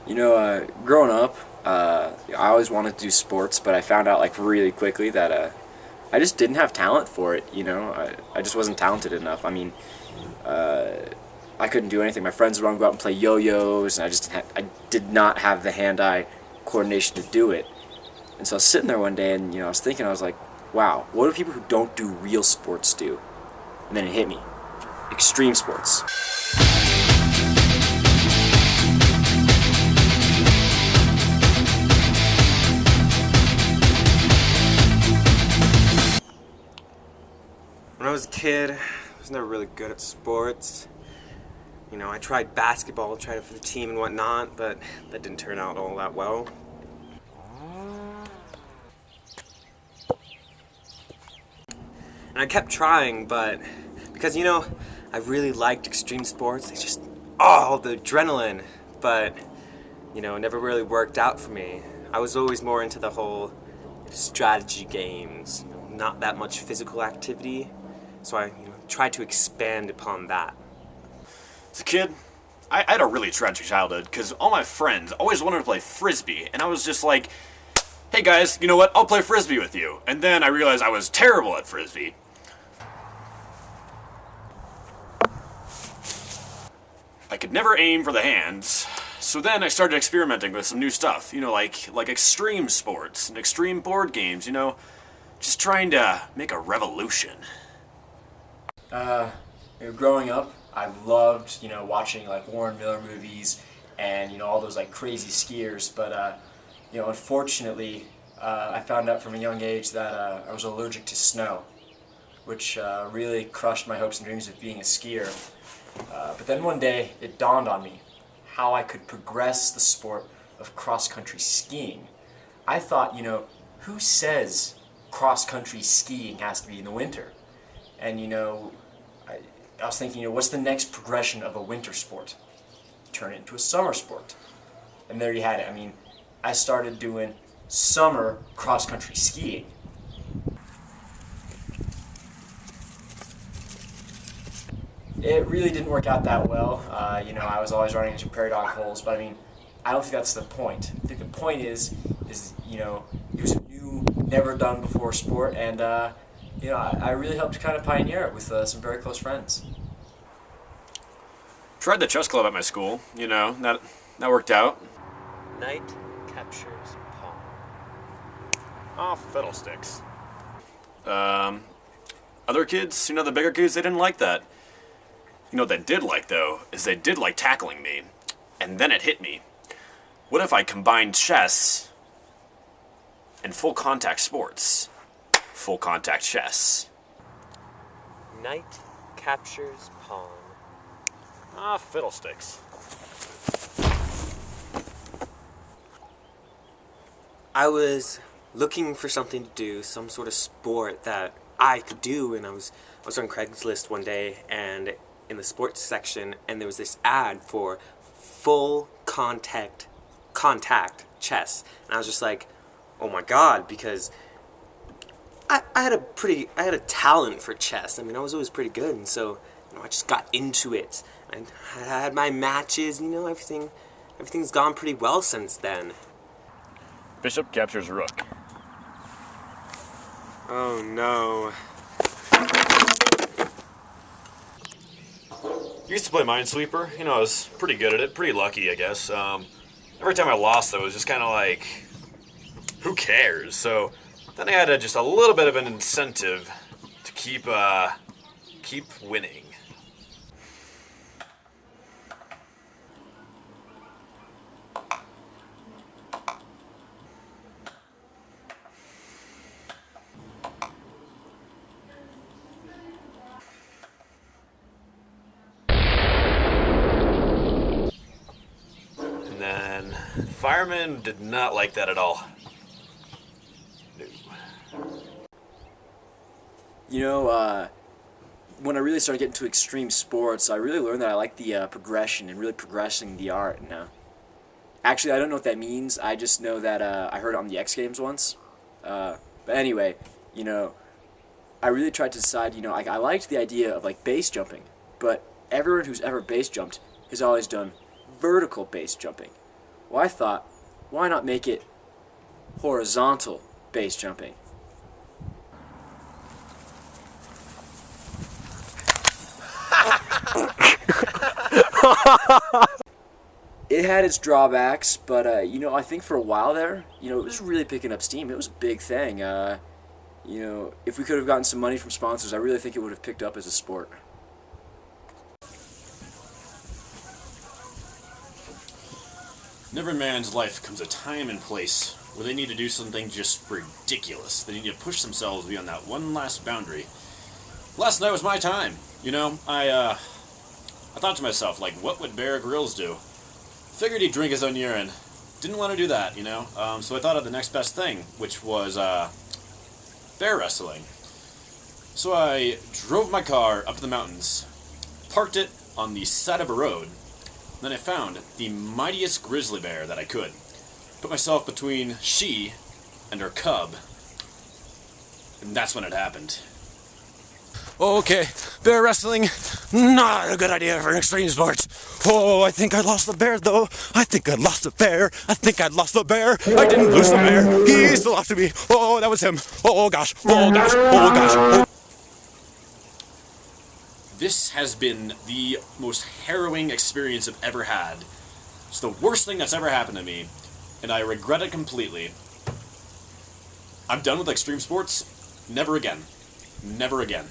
Growing up, I always wanted to do sports, but I found out like really quickly that I just didn't have talent for it. I just wasn't talented enough. I couldn't do anything. My friends would want to go out and play yo-yos, and I did not have the hand-eye coordination to do it. And so I was sitting there one day, and I was thinking, I was like, wow, what do people who don't do real sports do? And then it hit me: extreme sports. When I was a kid, I was never really good at sports. I tried basketball, tried it for the team and whatnot, but that didn't turn out all that well. And I kept trying, but because, I really liked extreme sports, it's just, the adrenaline, but, it never really worked out for me. I was always more into the whole strategy games, not that much physical activity. So I tried to expand upon that. As a kid, I had a really tragic childhood because all my friends always wanted to play Frisbee, and I was just like, hey guys, you know what, I'll play Frisbee with you. And then I realized I was terrible at Frisbee. I could never aim for the hands, so then I started experimenting with some new stuff, like extreme sports and extreme board games, just trying to make a revolution. Growing up, I loved, watching like Warren Miller movies and, all those like crazy skiers. But, unfortunately, I found out from a young age that I was allergic to snow, which really crushed my hopes and dreams of being a skier. But then one day, it dawned on me how I could progress the sport of cross-country skiing. I thought, who says cross-country skiing has to be in the winter? And, I was thinking, what's the next progression of a winter sport? Turn it into a summer sport. And there you had it. I started doing summer cross-country skiing. It really didn't work out that well. I was always running into prairie dog holes, but I don't think that's the point. I think the point is it was a new, never done before sport, and I really helped kind of pioneer it with some very close friends. Tried the chess club at my school, that worked out. Knight captures pawn. Oh, fiddlesticks. Other kids, the bigger kids, they didn't like that. What they did like, though, is they did like tackling me. And then it hit me. What if I combined chess and full contact sports? Full contact chess. Knight captures pawn. Ah, fiddlesticks. I was looking for something to do, some sort of sport that I could do, and I was on Craigslist one day, and in the sports section, and there was this ad for full contact chess, and I was just like, oh my god, because I had a talent for chess. I was always pretty good, and so I just got into it. I had my matches, everything's gone pretty well since then. Bishop captures rook. Oh no. Used to play Minesweeper. I was pretty good at it, pretty lucky, I guess. Every time I lost, though, it was just kind of like, who cares? So then I had just a little bit of an incentive to keep winning. And then firemen did not like that at all. When I really started getting to extreme sports, I really learned that I like the progression and really progressing the art. Actually, I don't know what that means. I just know that I heard it on the X Games once. But anyway, I really tried to decide, I liked the idea of like base jumping, but everyone who's ever base jumped has always done vertical base jumping, Well, I thought, why not make it horizontal base jumping? It had its drawbacks, but you know, I think for a while there, you know, it was really picking up steam. It was a big thing. You know, if we could have gotten some money from sponsors, I really think it would have picked up as a sport. In every man's life comes a time and place where they need to do something just ridiculous. They need to push themselves beyond that one last boundary. Last night was my time. You know, I thought to myself, like, what would Bear Grylls do? Figured he'd drink his own urine. Didn't want to do that, you know? So I thought of the next best thing, which was bear wrestling. So I drove my car up to the mountains, parked it on the side of a road, then I found the mightiest grizzly bear that I could. Put myself between she and her cub, and that's when it happened. Okay, bear wrestling, not a good idea for an extreme sport. Oh, I think I lost the bear, though. I think I lost the bear. I think I lost the bear. I didn't lose the bear. He's still after me. Oh, that was him. Oh, gosh. Oh, gosh. Oh, gosh. Oh. This has been the most harrowing experience I've ever had. It's the worst thing that's ever happened to me, and I regret it completely. I'm done with extreme sports. Never again. Never again.